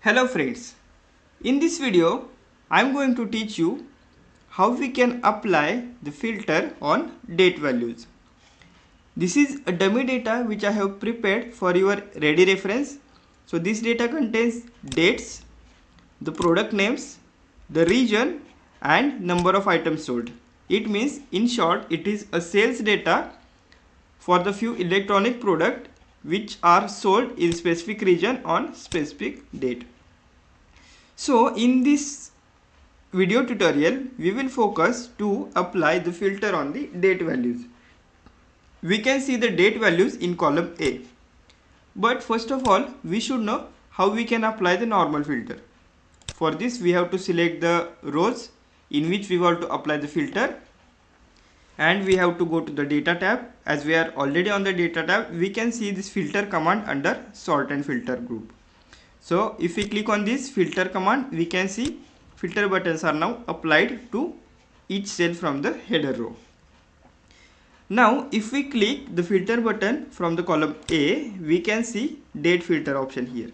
Hello friends, in this video I am going to teach you how we can apply the filter on date values. This is a dummy data which I have prepared for your ready reference. So this data contains dates, the product names, the region and number of items sold. It means in short it is a sales data for the few electronic products which are sold in specific region on specific date. So in this video tutorial we will focus to apply the filter on the date values. We can see the date values in column A. But first of all we should know how we can apply the normal filter. For this we have to select the rows in which we want to apply the filter, and we have to go to the data tab. As we are already on the data tab, we can see this filter command under sort and filter group. So if we click on this filter command, we can see filter buttons are now applied to each cell from the header row. Now if we click the filter button from the column A, we can see date filter option here.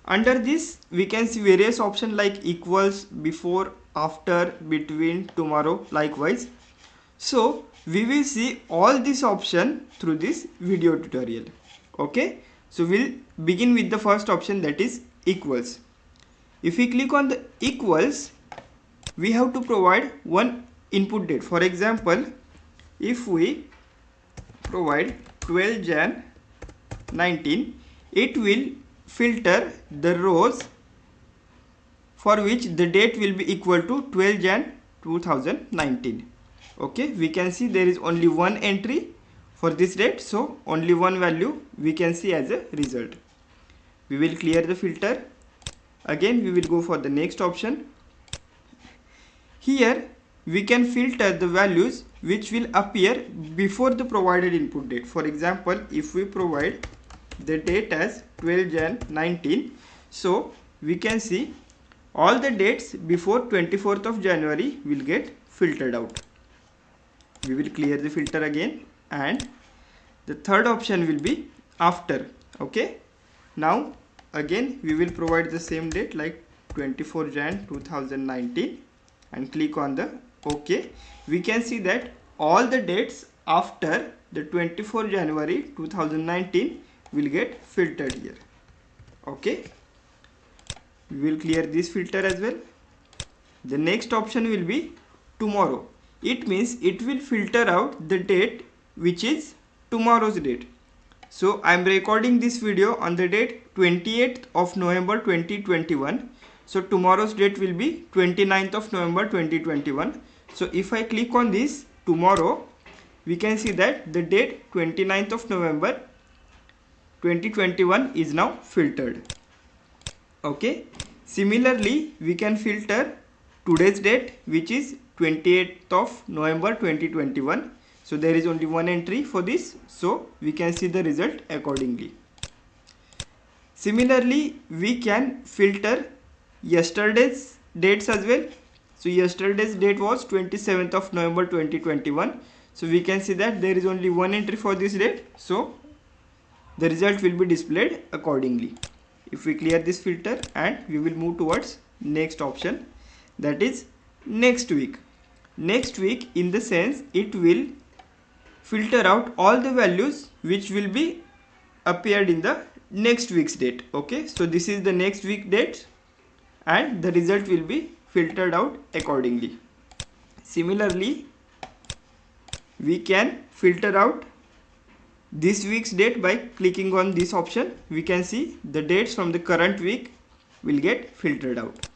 Under this we can see various options like equals, before, after, between, tomorrow, likewise. So we will see all this option through this video tutorial. Okay, so we'll begin with the first option, that is equals. If we click on the equals, we have to provide one input date. For example, if we provide 12 Jan 19, it will filter the rows for which the date will be equal to 12 Jan 2019. Okay, we can see there is only one entry for this date, so only one value we can see as a result. We will clear the filter. Again we will go for the next option. Here we can filter the values which will appear before the provided input date. For example, if we provide the date as 12 Jan 19, so we can see all the dates before 24th of January will get filtered out. We will clear the filter again, and the third option will be after. Okay, now again we will provide the same date like 24 Jan 2019 and click on the OK. We can see that all the dates after the 24 January 2019 will get filtered here. Okay, we will clear this filter as well. The next option will be tomorrow. It means it will filter out the date which is tomorrow's date. So I am recording this video on the date 28th of November 2021. So tomorrow's date will be 29th of November 2021. So if I click on this tomorrow, we can see that the date 29th of November 2021 is now filtered. Okay, similarly we can filter today's date which is 28th of November 2021. So there is only one entry for this, so we can see the result accordingly. Similarly we can filter yesterday's dates as well. So yesterday's date was 27th of November 2021. So we can see that there is only one entry for this date, so the result will be displayed accordingly. If we clear this filter, and we will move towards next option, that is next week. Next week, in the sense it will filter out all the values which will be appeared in the next week's date. Okay, so this is the next week date and the result will be filtered out accordingly. Similarly we can filter out this week's date by clicking on this option. We can see the dates from the current week will get filtered out.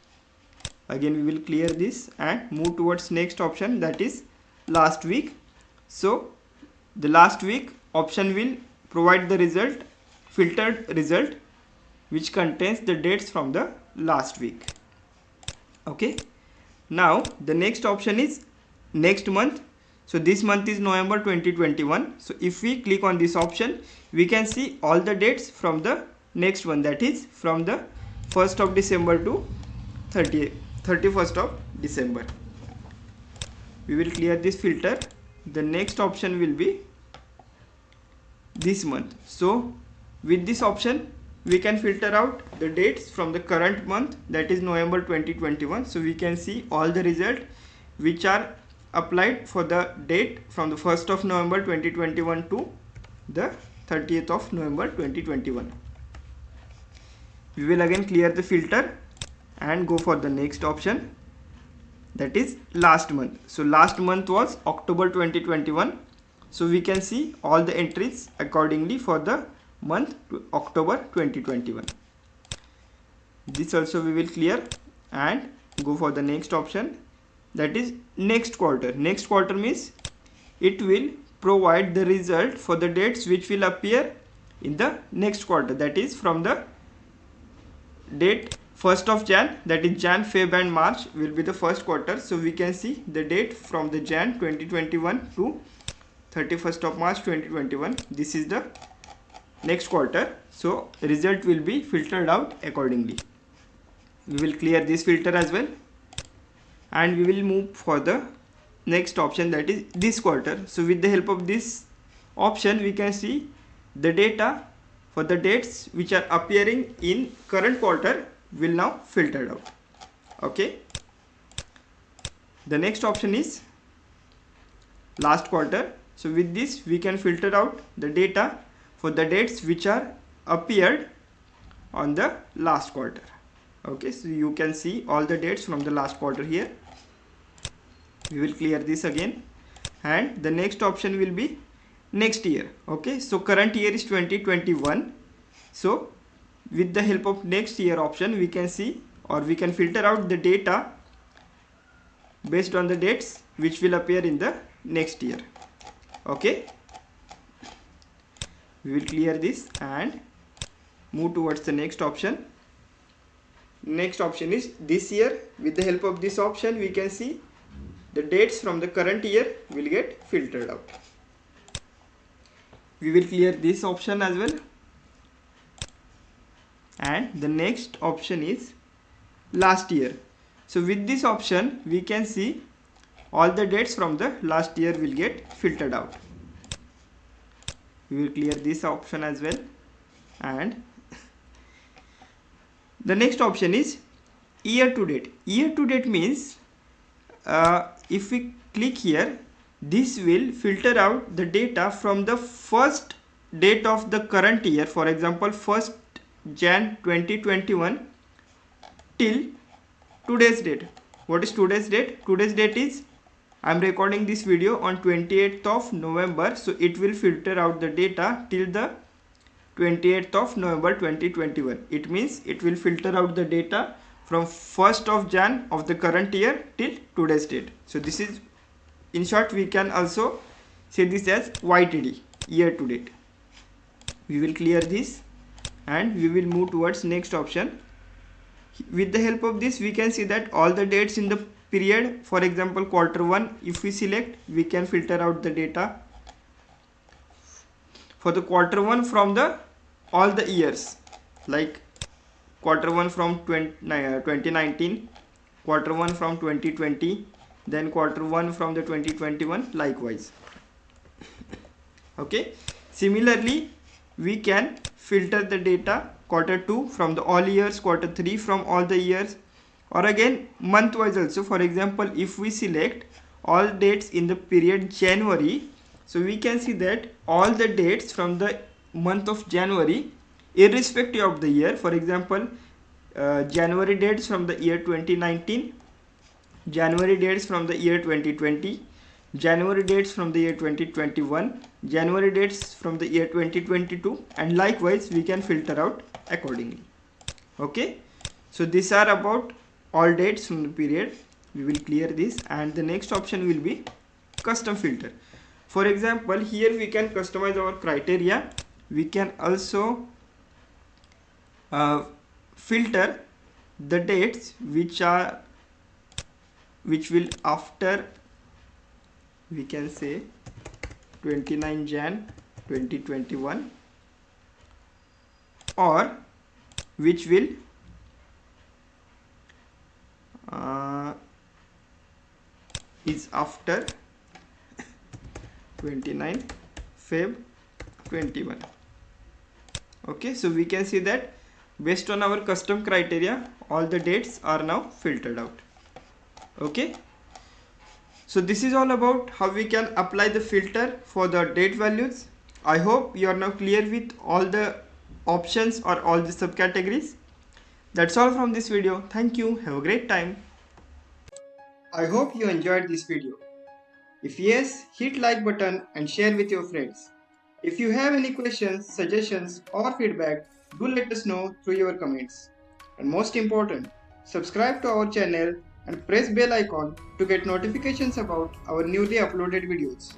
Again we will clear this and move towards next option, that is last week. So the last week option will provide the result, filtered result, which contains the dates from the last week. Okay, now the next option is next month. So this month is November 2021. So if we click on this option, we can see all the dates from the next one, that is from the 1st of December to 31st of December. We will clear this filter. The next option will be this month. So with this option we can filter out the dates from the current month, that is November 2021. So we can see all the result which are applied for the date from the 1st of November 2021 to the 30th of November 2021. We will again clear the filter and go for the next option, that is last month. So last month was October 2021. So we can see all the entries accordingly for the month October 2021. This also we will clear and go for the next option, that is next quarter. Next quarter means it will provide the result for the dates which will appear in the next quarter, that is from the date 1st of Jan, that is Jan, Feb and March will be the first quarter. So we can see the date from the Jan 2021 to 31st of March 2021. This is the next quarter. So result will be filtered out accordingly. We will clear this filter as well and we will move for the next option, that is this quarter. So with the help of this option we can see the data for the dates which are appearing in current quarter will now filtered out. Okay, the next option is last quarter. So with this we can filter out the data for the dates which are appeared on the last quarter. Okay, so you can see all the dates from the last quarter here. We will clear this again and the next option will be next year. Okay, so current year is 2021. So with the help of next year option we can see or we can filter out the data based on the dates which will appear in the next year. Okay, we will clear this and move towards the next option. Next option is this year. With the help of this option we can see the dates from the current year will get filtered out. We will clear this option as well and the next option is last year. So with this option we can see all the dates from the last year will get filtered out. We will clear this option as well and the next option is year to date. Year to date means if we click here, this will filter out the data from the first date of the current year, for example 1st Jan 2021 till today's date. What is today's date? Today's date is, I am recording this video on 28th of November, so it will filter out the data till the 28th of November 2021. It means it will filter out the data from 1st of Jan of the current year till today's date. So this is, in short, we can also say this as YTD, year to date. We will clear this and we will move towards next option. With the help of this we can see that all the dates in the period, for example quarter 1, if we select, we can filter out the data for the quarter 1 from the all the years, like quarter 1 from 2019, quarter 1 from 2020, then quarter 1 from the 2021, likewise. Okay, similarly we can filter the data quarter 2 from the all years, quarter 3 from all the years, or again month wise also. For example, if we select all dates in the period January, so we can see that all the dates from the month of January irrespective of the year, for example January dates from the year 2019, January dates from the year 2020, January dates from the year 2021, January dates from the year 2022, and likewise we can filter out accordingly. Okay, so these are about all dates from the period. We will clear this and the next option will be custom filter. For example, here we can customize our criteria. We can also filter the dates which will after, we can say 29 Jan 2021, or which will is after 29 Feb 21. Okay, so we can see that based on our custom criteria, all the dates are now filtered out. Okay, so this is all about how we can apply the filter for the date values. I hope you are now clear with all the options or all the subcategories. That's all from this video. Thank you. Have a great time. I hope you enjoyed this video. If yes, hit like button and share with your friends. If you have any questions, suggestions or feedback, do let us know through your comments. And most important, subscribe to our channel and press bell icon to get notifications about our newly uploaded videos.